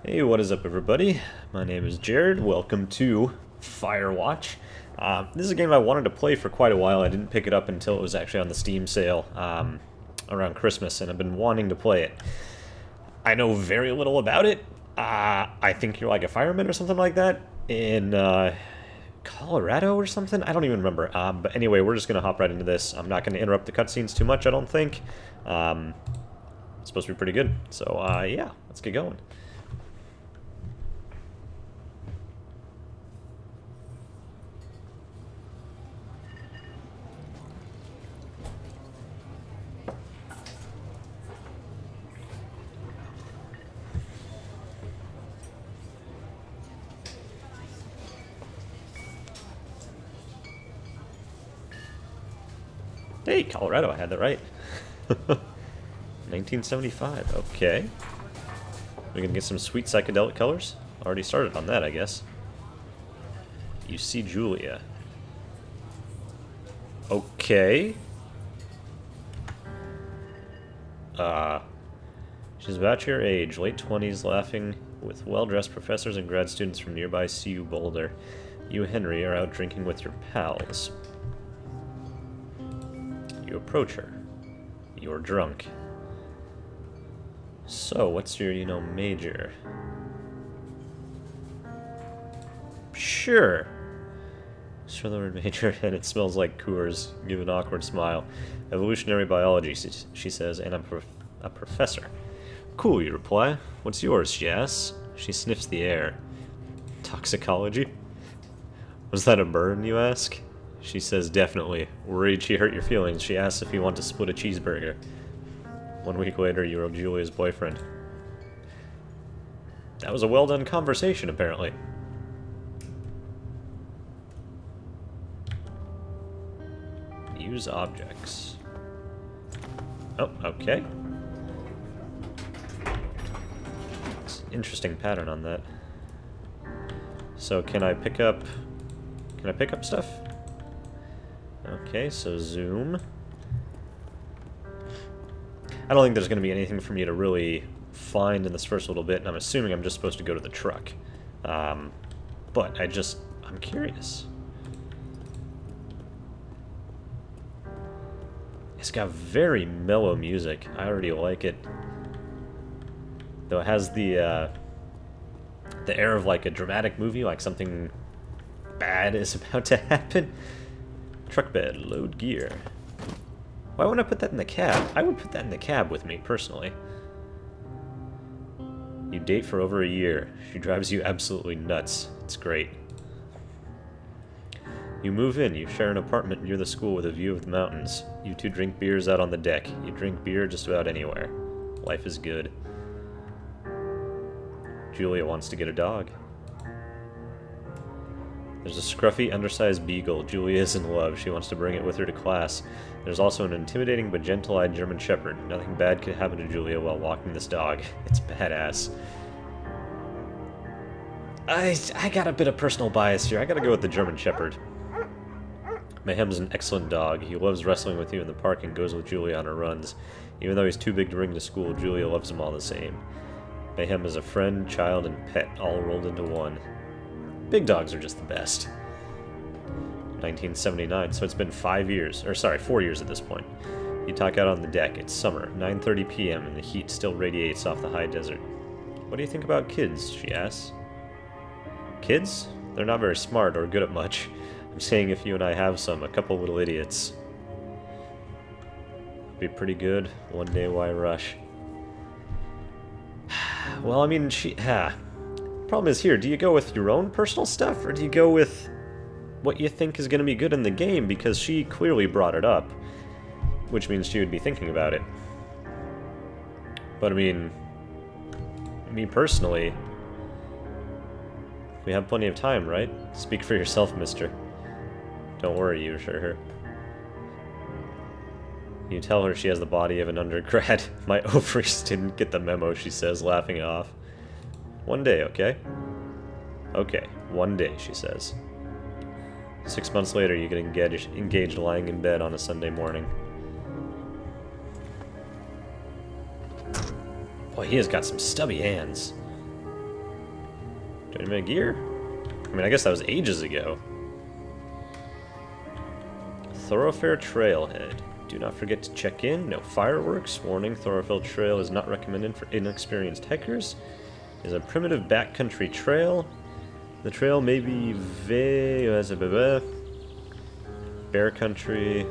Hey, what is up, everybody? My name is Jared. Welcome to Firewatch. This is a game I wanted to play for quite a while. I didn't pick it up until it was actually on the Steam sale around Christmas, and I've been wanting to play it. I know very little about it. I think you're like a fireman or something like that in Colorado or something. I don't even remember. But anyway, we're just going to hop right into this. I'm not going to interrupt the cutscenes too much, I don't think. It's supposed to be pretty good. So, yeah, let's get going. Hey, Colorado, I had that right. 1975, okay. We're gonna get some sweet psychedelic colors. Already started on that, I guess. You see Julia. Okay. She's about your age, late 20s, laughing with well-dressed professors and grad students from nearby CU Boulder. You, Henry, are out drinking with your pals. You approach her. You're drunk. So, what's your, major? Sure. Sure, the word major, and it smells like Coors. Give an awkward smile. Evolutionary biology, she says, and I'm a professor. Cool, you reply. What's yours, she asks. She sniffs the air. Toxicology? Was that a burn, you ask? She says definitely. Worried she hurt your feelings, she asks if you want to split a cheeseburger. 1 week later, you're Julia's boyfriend. That was a well-done conversation, apparently. Use objects. Oh, okay. It's an interesting pattern on that. So can I pick up stuff? Okay, so zoom. I don't think there's going to be anything for me to really find in this first little bit, and I'm assuming I'm just supposed to go to the truck. But I'm curious. It's got very mellow music. I already like it. Though it has the air of like a dramatic movie, like something bad is about to happen. Truck bed, load gear. Why wouldn't I put that in the cab? I would put that in the cab with me, personally. You date for over a year. She drives you absolutely nuts. It's great. You move in. You share an apartment near the school with a view of the mountains. You two drink beers out on the deck. You drink beer just about anywhere. Life is good. Julia wants to get a dog. There's a scruffy, undersized beagle. Julia is in love. She wants to bring it with her to class. There's also an intimidating but gentle-eyed German Shepherd. Nothing bad could happen to Julia while walking this dog. It's badass. I got a bit of personal bias here. I gotta go with the German Shepherd. Mayhem's an excellent dog. He loves wrestling with you in the park and goes with Julia on her runs. Even though he's too big to bring to school, Julia loves him all the same. Mayhem is a friend, child, and pet, all rolled into one. Big dogs are just the best. 1979, so it's been 4 years at this point. You talk out on the deck. It's summer, 9:30 p.m., and the heat still radiates off the high desert. What do you think about kids, she asks. Kids? They're not very smart or good at much. I'm saying if you and I have some, a couple little idiots. Be pretty good. One day, why rush? Well, I mean, problem is here, do you go with your own personal stuff, or do you go with what you think is going to be good in the game? Because she clearly brought it up, which means she would be thinking about it. But I mean, me personally, we have plenty of time, right? Speak for yourself, mister. Don't worry, you assure her. You tell her she has the body of an undergrad. My ovaries didn't get the memo, she says, laughing it off. One day, okay? Okay, one day, she says. 6 months later, you get engaged lying in bed on a Sunday morning. Boy, he has got some stubby hands. Do I need my gear? I mean, I guess that was ages ago. Thoroughfare Trailhead. Do not forget to check in. No fireworks. Warning, Thoroughfare Trail is not recommended for inexperienced hikers. It is a primitive backcountry trail. The trail may be bear country.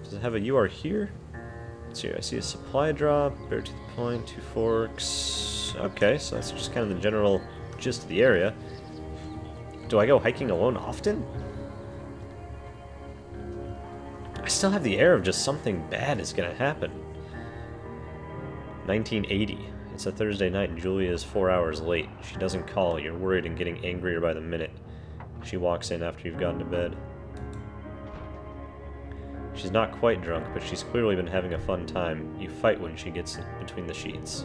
Does it have a "you are here"? Let's see, I see a supply drop, bear to the point, 2 forks. Okay, so that's just kind of the general gist of the area. Do I go hiking alone often? I still have the air of just something bad is gonna happen. 1980. It's a Thursday night and Julia is 4 hours late. She doesn't call. You're worried and getting angrier by the minute. She walks in after you've gone to bed. She's not quite drunk, but she's clearly been having a fun time. You fight when she gets between the sheets.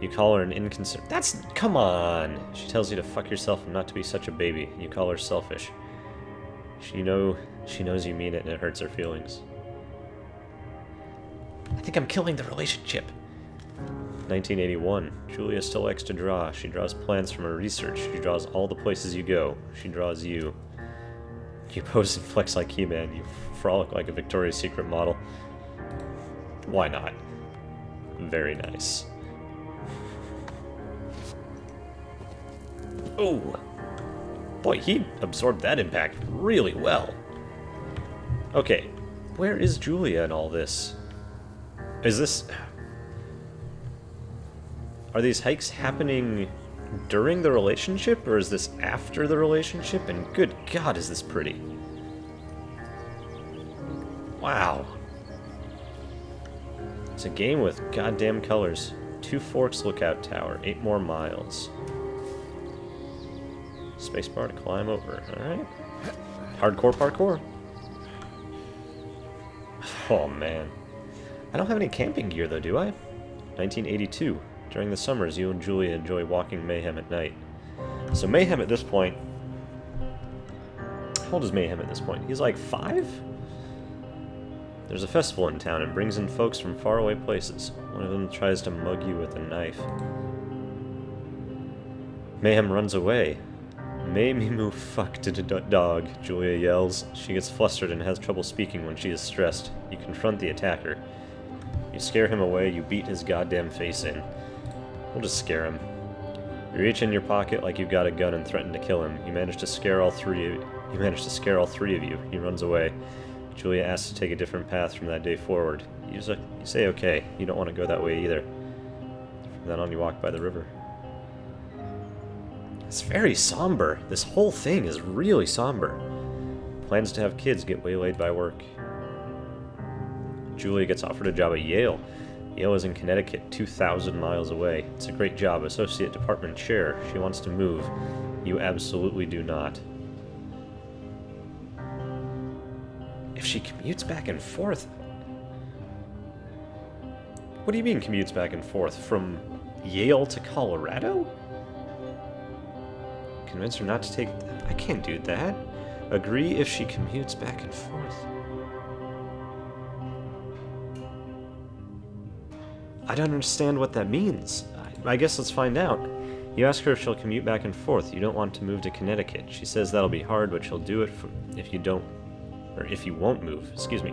You call her an inconsiderate... That's... Come on! She tells you to fuck yourself and not to be such a baby. You call her selfish. She knows you mean it and it hurts her feelings. I think I'm killing the relationship. 1981. Julia still likes to draw. She draws plans from her research. She draws all the places you go. She draws you. You pose and flex like He-Man. You frolic like a Victoria's Secret model. Why not? Very nice. Oh! Boy, he absorbed that impact really well. Okay, where is Julia in all this? Is this... Are these hikes happening during the relationship, or is this after the relationship? And good God, is this pretty. Wow. It's a game with goddamn colors. 2 forks lookout tower, 8 more miles. Spacebar to climb over, alright. Hardcore parkour. Oh man. I don't have any camping gear though, do I? 1982. During the summers, you and Julia enjoy walking Mayhem at night. So Mayhem at this point... How old is Mayhem at this point? He's like 5? There's a festival in town and brings in folks from faraway places. One of them tries to mug you with a knife. Mayhem runs away. May me move fuck to the dog, Julia yells. She gets flustered and has trouble speaking when she is stressed. You confront the attacker. You scare him away, you beat his goddamn face in. We'll just scare him. You reach in your pocket like you've got a gun and threaten to kill him. You manage to scare all three of you. He runs away. Julia asks to take a different path from that day forward. You say okay. You don't want to go that way either. From then on you walk by the river. It's very somber. This whole thing is really somber. Plans to have kids get waylaid by work. Julia gets offered a job at Yale. Yale is in Connecticut, 2,000 miles away. It's a great job, associate department chair. She wants to move. You absolutely do not. If she commutes back and forth... What do you mean commutes back and forth? From Yale to Colorado? Convince her not to take... I can't do that. Agree if she commutes back and forth. I don't understand what that means. I guess let's find out. You ask her if she'll commute back and forth. You don't want to move to Connecticut. She says that'll be hard, but she'll do it if you don't... Or if you won't move, excuse me.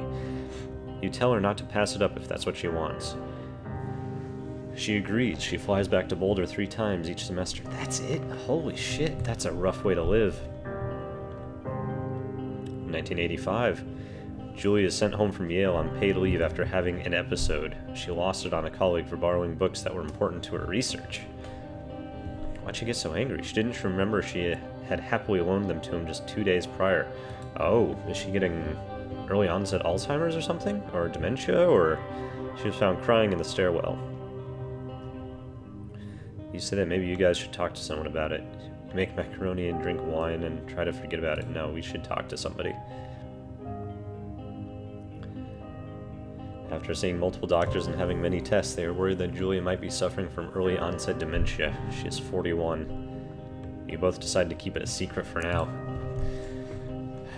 You tell her not to pass it up if that's what she wants. She agrees. She flies back to Boulder 3 times each semester. That's it? Holy shit, that's a rough way to live. 1985. Julia is sent home from Yale on paid leave after having an episode. She lost it on a colleague for borrowing books that were important to her research. Why'd she get so angry? She didn't remember she had happily loaned them to him just 2 days prior. Oh, is she getting early onset Alzheimer's or something? Or dementia? Or she was found crying in the stairwell. You said that maybe you guys should talk to someone about it. Make macaroni and drink wine and try to forget about it. No, we should talk to somebody. After seeing multiple doctors and having many tests, they are worried that Julia might be suffering from early onset dementia. She is 41. You both decide to keep it a secret for now.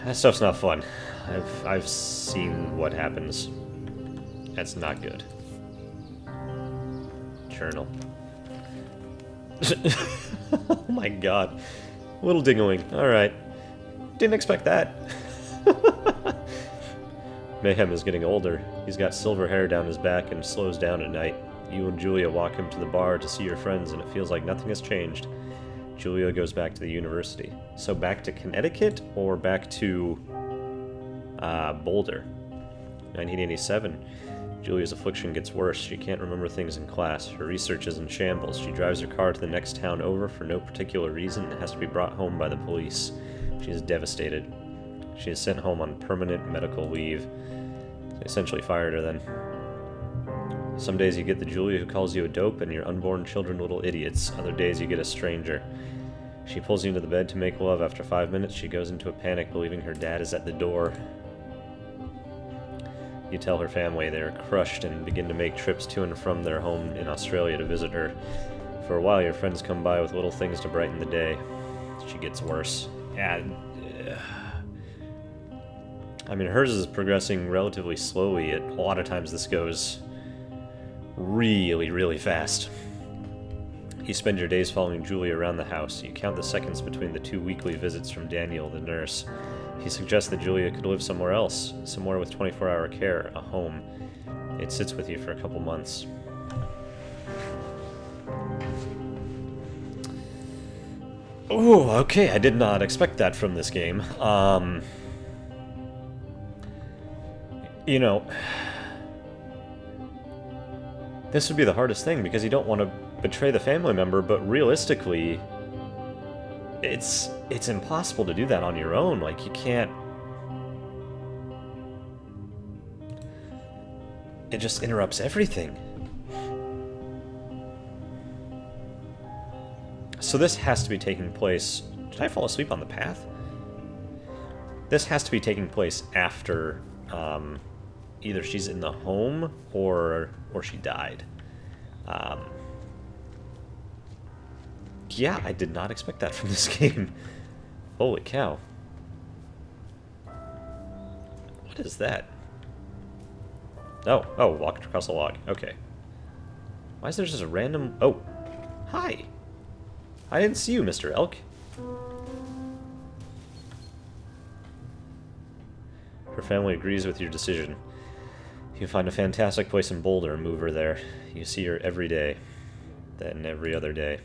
That stuff's not fun. I've seen what happens. That's not good. Journal. Oh my god. Little dingling. Alright. Didn't expect that. Mayhem is getting older. He's got silver hair down his back and slows down at night. You and Julia walk him to the bar to see your friends, and it feels like nothing has changed. Julia goes back to the university. So back to Connecticut or back to Boulder? 1987. Julia's affliction gets worse. She can't remember things in class. Her research is in shambles. She drives her car to the next town over for no particular reason and has to be brought home by the police. She is devastated. She is sent home on permanent medical leave. They essentially fired her then. Some days you get the Julia who calls you a dope and your unborn children little idiots. Other days you get a stranger. She pulls you into the bed to make love. After 5 minutes, she goes into a panic, believing her dad is at the door. You tell her family they are crushed and begin to make trips to and from their home in Australia to visit her. For a while, your friends come by with little things to brighten the day. She gets worse. Yeah. I mean, hers is progressing relatively slowly. A lot of times this goes really, really fast. You spend your days following Julia around the house. You count the seconds between the 2 weekly visits from Daniel, the nurse. He suggests that Julia could live somewhere else, somewhere with 24-hour care, a home. It sits with you for a couple months. Oh, okay, I did not expect that from this game. You know, this would be the hardest thing, because you don't want to betray the family member, but realistically, it's impossible to do that on your own. Like, you can't... It just interrupts everything. So this has to be taking place... Did I fall asleep on the path? This has to be taking place after, either she's in the home or she died. Yeah, I did not expect that from this game. Holy cow. What is that? Oh, walked across a log. Okay. Why is there just a random... Oh, hi. I didn't see you, Mr. Elk. Her family agrees with your decision. You find a fantastic place in Boulder and move her there. You see her every day. Then every other day.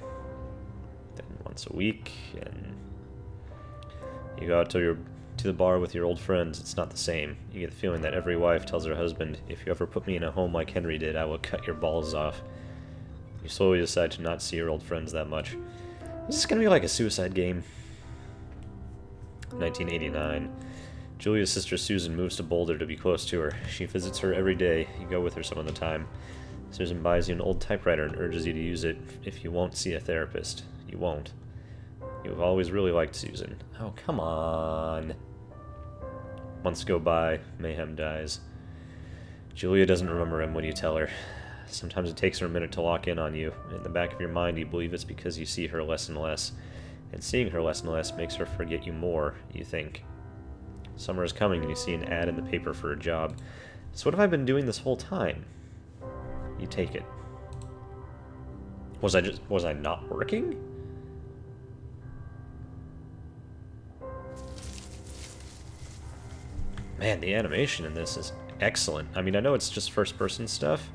Then once a week, and you go out to the bar with your old friends. It's not the same. You get the feeling that every wife tells her husband, if you ever put me in a home like Henry did, I will cut your balls off. You slowly decide to not see your old friends that much. Is this gonna be like a suicide game? 1989. Julia's sister Susan moves to Boulder to be close to her. She visits her every day. You go with her some of the time. Susan buys you an old typewriter and urges you to use it if you won't see a therapist. You won't. You have always really liked Susan. Oh, come on. Months go by. Mayhem dies. Julia doesn't remember him when you tell her. Sometimes it takes her a minute to lock in on you. In the back of your mind, you believe it's because you see her less and less. And seeing her less and less makes her forget you more, you think. Summer is coming and you see an ad in the paper for a job. So what have I been doing this whole time? You take it. Was I not working? Man, the animation in this is excellent. I mean, I know it's just first-person stuff,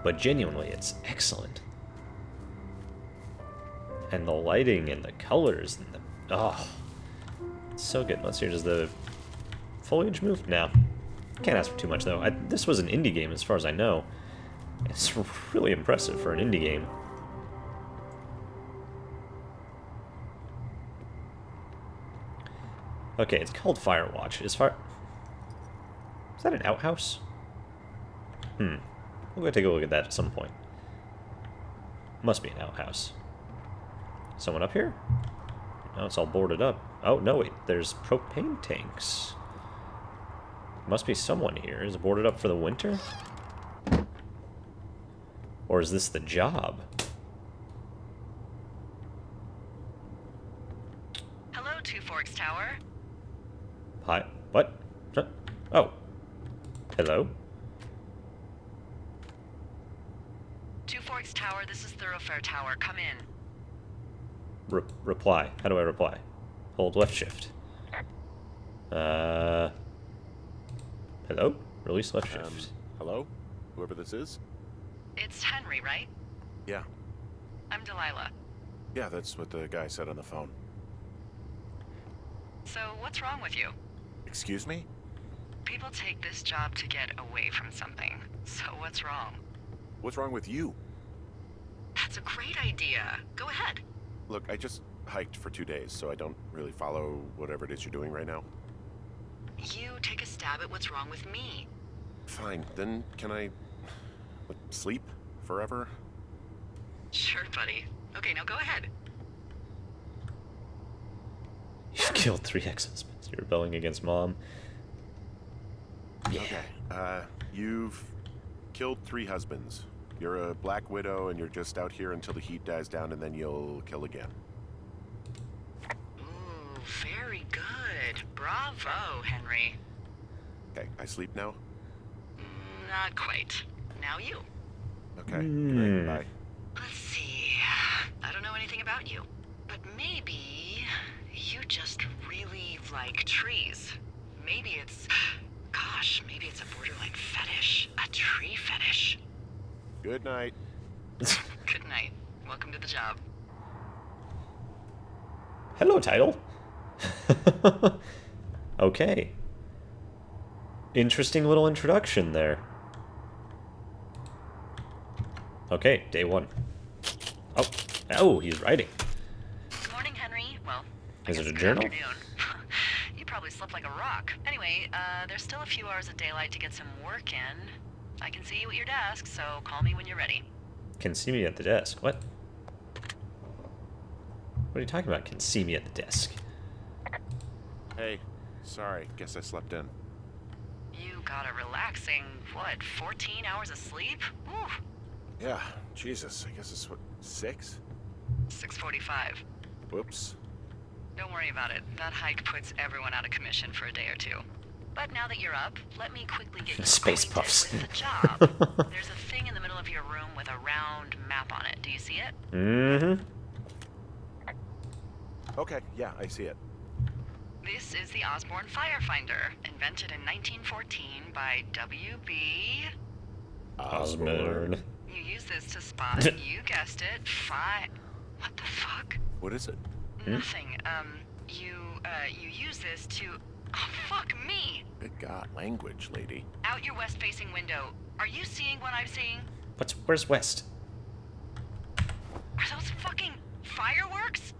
but genuinely, it's excellent. And the lighting and the colors and the... Oh, it's so good. Let's see, does the foliage move? No. Can't ask for too much, though. This was an indie game, as far as I know. It's really impressive for an indie game. Okay, it's called Firewatch. Is that an outhouse? We'll go take a look at that at some point. Must be an outhouse. Someone up here? No, it's all boarded up. Oh, no, wait. There's propane tanks. Must be someone here. Is it boarded up for the winter? Or is this the job? Hello, Two Forks Tower. Hi. What? Oh. Hello? Two Forks Tower, this is Thoroughfare Tower. Come in. Reply. How do I reply? Hold left shift. Hello? Release left shift. Hello? Whoever this is? It's Henry, right? Yeah. I'm Delilah. Yeah, that's what the guy said on the phone. So, what's wrong with you? Excuse me? People take this job to get away from something. So, what's wrong? What's wrong with you? That's a great idea. Go ahead. Look, I just hiked for 2 days, so I don't really follow whatever it is you're doing right now. You take a stab at what's wrong with me. Fine, then can I sleep forever? Sure, buddy. Okay, now go ahead. You've killed 3 ex-husbands. You're rebelling against mom. Yeah. Okay. You've killed 3 husbands. You're a black widow and you're just out here until the heat dies down and then you'll kill again. Ooh, very good. Bravo, Henry. Okay, I sleep now? Not quite. Now you. Okay, good night, bye. Let's see. I don't know anything about you, but maybe you just really like trees. Maybe it's... Gosh, maybe it's a borderline fetish. A tree fetish. Good night. Good night. Welcome to the job. Hello, title. Okay. Interesting little introduction there. Okay, day 1. Oh, he's writing. Morning, Henry. Well, Is it a good journal? afternoon. You probably slept like a rock. Anyway, there's still a few hours of daylight to get some work in. I can see you at your desk, so call me when you're ready. Can see me at the desk. What? What are you talking about? Can see me at the desk. Hey, sorry, guess I slept in. You got a relaxing, 14 hours of sleep? Ooh, Yeah, Jesus, I guess it's what, 6? 6:45. Whoops. Don't worry about it. That hike puts everyone out of commission for a day or 2. But now that you're up, let me quickly get you Space acquainted puffs. with the job. There's a thing in the middle of your room with a round map on it. Do you see it? Mm-hmm. Okay, yeah, I see it. This is the Osborne Firefinder, invented in 1914 by W.B. Osborne. You use this to spot, you guessed it, What the fuck? What is it? Nothing. You use this to... Oh, fuck me! Good God, language, lady. Out your west-facing window. Are you seeing what I'm seeing? Where's West? Are those fucking fireworks?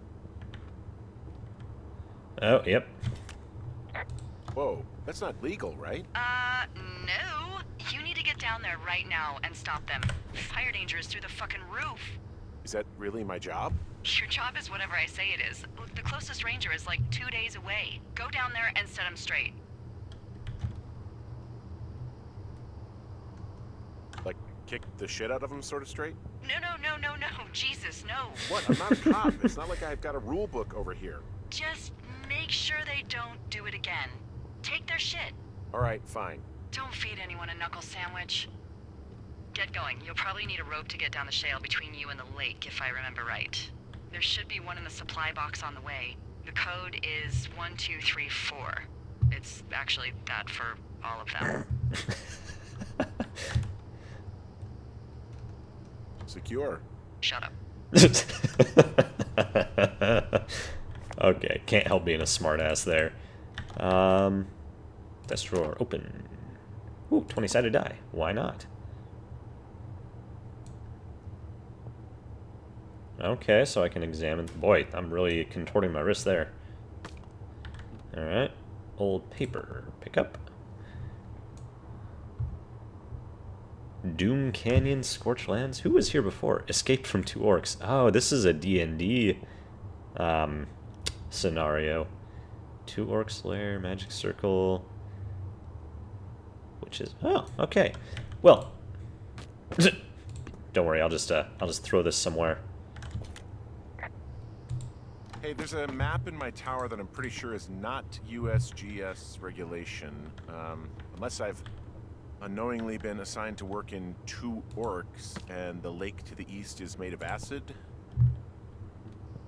Oh, yep. Whoa, that's not legal, right? No. You need to get down there right now and stop them. Fire danger is through the fucking roof. Is that really my job? Your job is whatever I say it is. Look, the closest ranger is like 2 days away. Go down there and set him straight. Like, kick the shit out of him sort of straight? No. Jesus, no. What? I'm not a cop. It's not like I've got a rule book over here. Just make sure they don't do it again. Take their shit. All right, fine. Don't feed anyone a knuckle sandwich. Get going. You'll probably need a rope to get down the shale between you and the lake, if I remember right. There should be one in the supply box on the way. The code is 1234. It's actually that for all of them. Secure. Shut up. Okay, can't help being a smartass there. Desk drawer open. Ooh, 20-sided die. Why not? Okay, so I can examine... Boy, I'm really contorting my wrist there. Alright. Old paper. Pick up. Doom Canyon, Scorched Lands. Who was here before? Escaped from 2 orcs. Oh, this is a D&D scenario. 2 orcs lair, magic circle. Which is... Oh, okay. Well, don't worry, I'll just throw this somewhere. Hey, there's a map in my tower that I'm pretty sure is not USGS regulation. Unless I've unknowingly been assigned to work in 2 orcs, and the lake to the east is made of acid.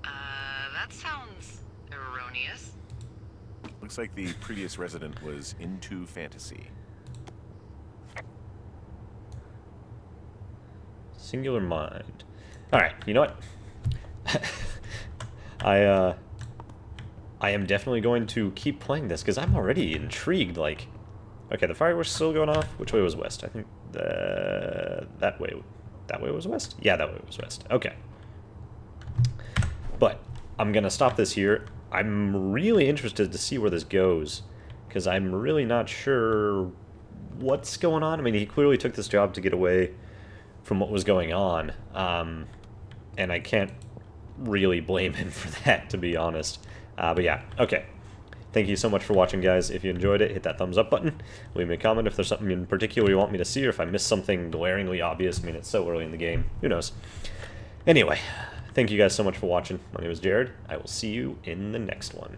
That sounds erroneous. Looks like the previous resident was into fantasy. Singular mind. Alright, you know what? I am definitely going to keep playing this, because I'm already intrigued, like... Okay, the fireworks still going off. Which way was west? I think that way was west? Yeah, that way was west. Okay. But I'm going to stop this here. I'm really interested to see where this goes, because I'm really not sure what's going on. I mean, he clearly took this job to get away from what was going on, and I can't really blame him for that, to be honest. But yeah, okay. Thank you so much for watching, guys. If you enjoyed it, hit that thumbs up button. Leave me a comment if there's something in particular you want me to see, or if I missed something glaringly obvious. I mean, it's so early in the game. Who knows? Anyway, thank you guys so much for watching. My name is Jared. I will see you in the next one.